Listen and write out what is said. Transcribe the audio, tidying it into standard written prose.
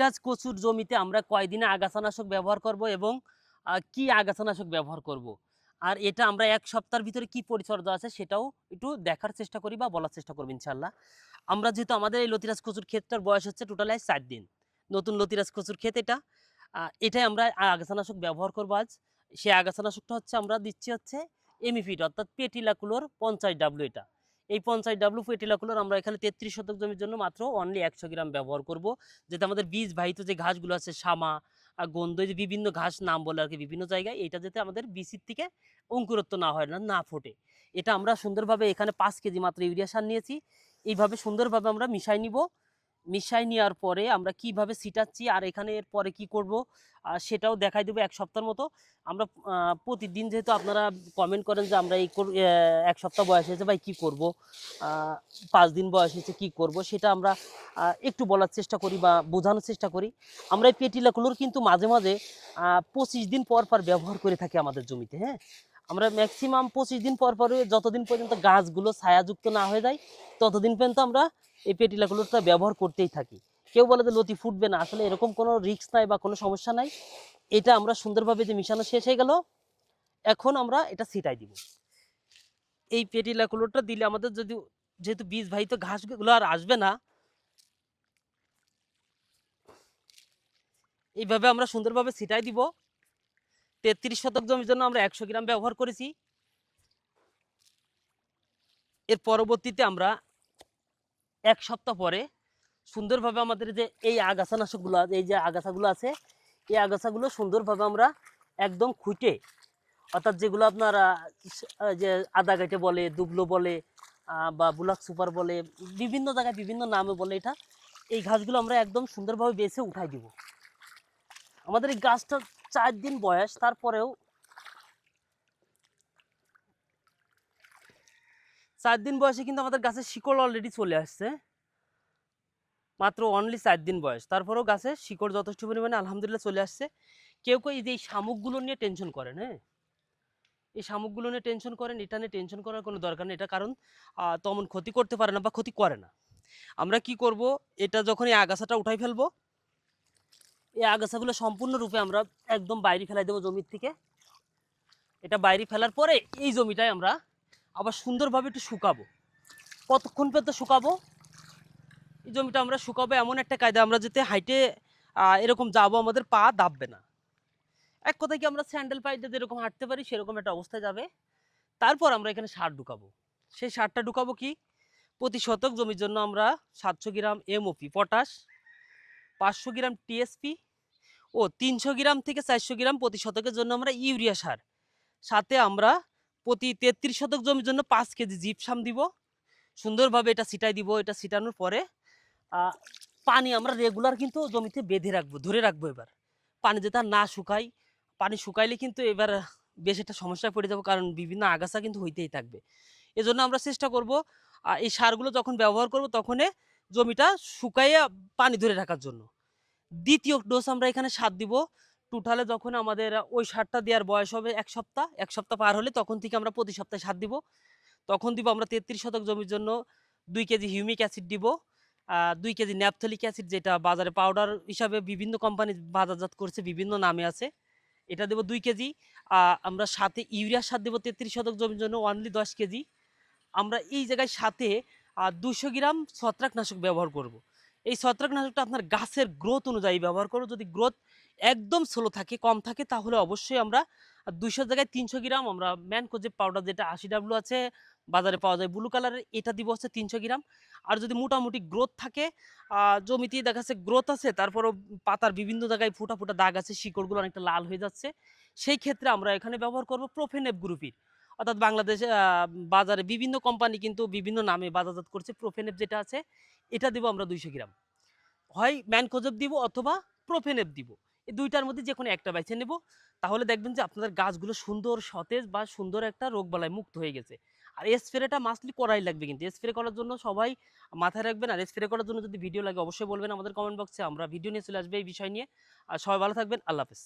লতিরাজ কচুর জমিতে আমরা কয়দিনে আগাছানাশক ব্যবহার করব এবং কি আগাছানাশক ব্যবহার করব। আর এটা আমরা ১ সপ্তাহের ভিতরে কি পরিচর্যা আছে সেটাও একটু দেখার চেষ্টা করি বা বলার চেষ্টা করব ইনশাআল্লাহ। আমরা যেহেতু আমাদের এই লতিরাজ কচুর ক্ষেতটার বয়স হচ্ছে টোটাল ৪ দিন। নতুন লতিরাজ কচুর ক্ষেত এটা। এটাই আমরা আগাছানাশক ব্যবহার করব আজ। সেই আগাছানাশকটা হচ্ছে আমরা দিচ্ছি হচ্ছে এমিফিড অর্থাৎ পেটিলাকুলোর ৫০W এটা। এই ৫০W পেটিলাকুলোর আমরা এখানে ৩৩ শতক জমির জন্য মাত্র অনলি ১০০ গ্রাম ব্যবহার করব। যাতে আমাদের বীজ বাহিত যে ঘাসগুলো আছে শামা, গন্ধ, যে বিভিন্ন ঘাস নাম বলে আরকি বিভিন্ন জায়গায়, এটা যাতে আমাদের বীজের থেকে অঙ্কুরোত্ব না হয়, না ফোটে। এটা আমরা সুন্দরভাবে এখানে ৫ কেজি মাত্র ইউরিয়া সার নিয়েছি। এইভাবে সুন্দরভাবে আমরা মিশাই নিব। মিশাই নেওয়ার পরে আমরা কিভাবে ছিটাচ্ছি আর এখানে এর পরে কি করব সেটাও দেখাই দেবো ১ সপ্তাহের মতো। আমরা প্রতিদিন যেহেতু আপনারা কমেন্ট করেন যে আমরা এই ১ সপ্তাহ বয়স হয়েছে ভাই কী করব, ৫ দিন বয়স হয়েছে কী করব, সেটা আমরা একটু বলার চেষ্টা করি বা বোঝানোর চেষ্টা করি। আমরা এই পেটিলাকুলোর কিন্তু মাঝে মাঝে ২৫ দিন পর পর ব্যবহার করে থাকি আমাদের জমিতে। হ্যাঁ, আমরা ম্যাক্সিমাম ২৫ দিন পর পরে যতদিন পর্যন্ত গাছগুলো ছায়াযুক্ত না হয়ে যায় ততদিন পর্যন্ত আমরা এই পেটিলাকুলোরটা ব্যবহার করতেই থাকি। কেউ বলে যে লতি ফুটবে না, আসলে এরকম কোনো রিস্ক নাই বা কোনো সমস্যা নাই। এটা আমরা সুন্দরভাবে যে মিশানো শেষ হয়ে গেল, এখন আমরা এটা ছিটাই দিব। এই পেটিলাকুলোরটা দিলে আমাদের যদি যেহেতু বীজ বাহিত ঘাসগুলো আর আসবে না, এইভাবে আমরা সুন্দরভাবে ছিটাই দিব। ৩৩ শতক জমির জন্য আমরা ১০০ গ্রাম ব্যবহার করেছি। এর পরবর্তীতে আমরা ১ সপ্তাহ পরে সুন্দরভাবে আমাদের যে এই আগাছানাশকগুলো, এই যে আগাছাগুলো আছে, এই আগাছাগুলো সুন্দরভাবে আমরা একদম খুঁটে, অর্থাৎ যেগুলো আপনার যে আদা গাইটে বলে, দুবলো বলে বা বুলাক সুপার বলে, বিভিন্ন জায়গায় বিভিন্ন নামে বলে এটা, এই ঘাসগুলো আমরা একদম সুন্দরভাবে বেছে উঠাই দিব। আমাদের এই গাছটা ৪ দিন বয়স, তারপরেও ৪ দিন বয়সে কিন্তু আমাদের গাছের শিকড় অলরেডি চলে আসছে। মাত্র অনলি ৪ দিন বয়স, তারপরেও গাছের শিকড় যথেষ্ট পরিমাণে আলহামদুলিল্লাহ চলে আসছে। কেউ কেউ এই যে এই শামুকগুলো নিয়ে টেনশন করেন। হ্যাঁ, এই শামুকগুলো নিয়ে টেনশন করেন, এটা নিয়ে টেনশন করার কোনো দরকার নেই। এটা কারণ তেমন ক্ষতি করতে পারে না বা ক্ষতি করে না। আমরা কি করব, এটা যখন এই আগাছাটা উঠাই ফেলবো, এই আগাছাগুলো সম্পূর্ণরূপে আমরা একদম বাইরে ফেলাই দেবো জমির থেকে। এটা বাইরে ফেলার পরে এই জমিটায় আমরা আবার সুন্দরভাবে একটু শুকাবো। কতক্ষণ পর্যন্ত শুকাবো? এই জমিটা আমরা শুকাবো এমন একটা কায়দা আমরা যাতে হাইটে এরকম যাবো, আমাদের পা দাববে না। এক কথায় কি, আমরা স্যান্ডেল পায়ে যেরকম হাঁটতে পারি সেরকম একটা অবস্থায় যাবে। তারপর আমরা এখানে সার ঢুকাবো। সেই সারটা ঢুকাবো কি, প্রতি শতক জমির জন্য আমরা ৭০০ গ্রাম এমওপি পটাশ, ৫০০ গ্রাম টিএসপি ও ৩০০ গ্রাম থেকে ৪০০ গ্রাম প্রতি শতকের জন্য আমরা ইউরিয়া সার, সাথে আমরা প্রতি ৩৩ শতক জমির জন্য ৫ কেজি জিপসাম দিব। সুন্দরভাবে এটা ছিটাই দিব। এটা ছিটানোর পরে পানি আমরা রেগুলার কিন্তু জমিতে বেঁধে রাখবো, ধরে রাখবো। এবার পানি যাতে না শুকায়, পানি শুকাইলে কিন্তু এবার বেশ একটা সমস্যায় পড়ে যাবো, কারণ বিভিন্ন আগাছা কিন্তু হইতেই থাকবে। এজন্য আমরা চেষ্টা করব এই সারগুলো যখন ব্যবহার করব তখন জমিটা শুকাইয়া পানি ধরে রাখার জন্য। দ্বিতীয় ডোজ আমরা এখানে সার দিব। টোটালে যখন আমাদের ওই সারটা দেওয়ার বয়স হবে ১ সপ্তাহ, ১ সপ্তাহ পার হলে তখন থেকে আমরা প্রতি সপ্তাহে সার দিব। তখন দিব আমরা ৩৩ শতক জমির জন্য ২ কেজি হিউমিক অ্যাসিড দিব, ২ কেজি ন্যাপথলিক অ্যাসিড, যেটা বাজারে পাউডার হিসাবে বিভিন্ন কোম্পানি বাজারজাত করছে, বিভিন্ন নামে আছে, এটা দেবো ২ কেজি। আমরা সাথে ইউরিয়া সার দেবো ৩৩ শতক জমির জন্য অনলি ১০ কেজি। আমরা এই জায়গায় সাথে ২০০ গ্রাম ছত্রাকনাশক ব্যবহার করব। এই ছত্রাকনাশকটা আপনার গাছের গ্রোথ অনুযায়ী ব্যবহার করব। যদি গ্রোথ একদম স্লো থাকে, কম থাকে, তাহলে অবশ্যই আমরা ২০০ জায়গায় ৩০০ গ্রাম আমরা ম্যানকোজেব পাউডার, যেটা ৮০W আছে, বাজারে পাওয়া যায় ব্লু কালারের, এটা দিব হচ্ছে ৩০০ গ্রাম। আর যদি মোটামুটি গ্রোথ থাকে, জমিতে দেখা যাচ্ছে গ্রোথ আছে, তারপরও পাতার বিভিন্ন জায়গায় ফুটা ফুটা দাগ আছে, শিকড়গুলো অনেকটা লাল হয়ে যাচ্ছে, সেই ক্ষেত্রে আমরা এখানে ব্যবহার করব প্রোফেনেব গ্রুপের, অর্থাৎ বাংলাদেশে বাজারে বিভিন্ন কোম্পানি কিন্তু বিভিন্ন নামে বাজারজাত করছে। প্রোফেনেব যেটা আছে, এটা দিব আমরা ২০০ গ্রাম। হয় ম্যানকোজেব দিব অথবা প্রোফেনেব দিব, এই দুইটার মধ্যে যে কোনো একটা বেছে নেব। তাহলে দেখবেন যে আপনাদের গাছগুলো সুন্দর সতেজ বা সুন্দর একটা রোগবালাই মুক্ত হয়ে গেছে। আর স্প্রেটা মাস্টলি করাই লাগবে, কিন্তু স্প্রে করার জন্য সবাই মাথায় রাখবেন। আর স্প্রে করার জন্য যদি ভিডিও লাগে অবশ্যই বলবেন আমাদের কমেন্ট বক্সে, আমরা ভিডিও নিয়ে চলে আসবে এই বিষয় নিয়ে। আর সবাই ভালো থাকবেন, আল্লাহ হাফেজ।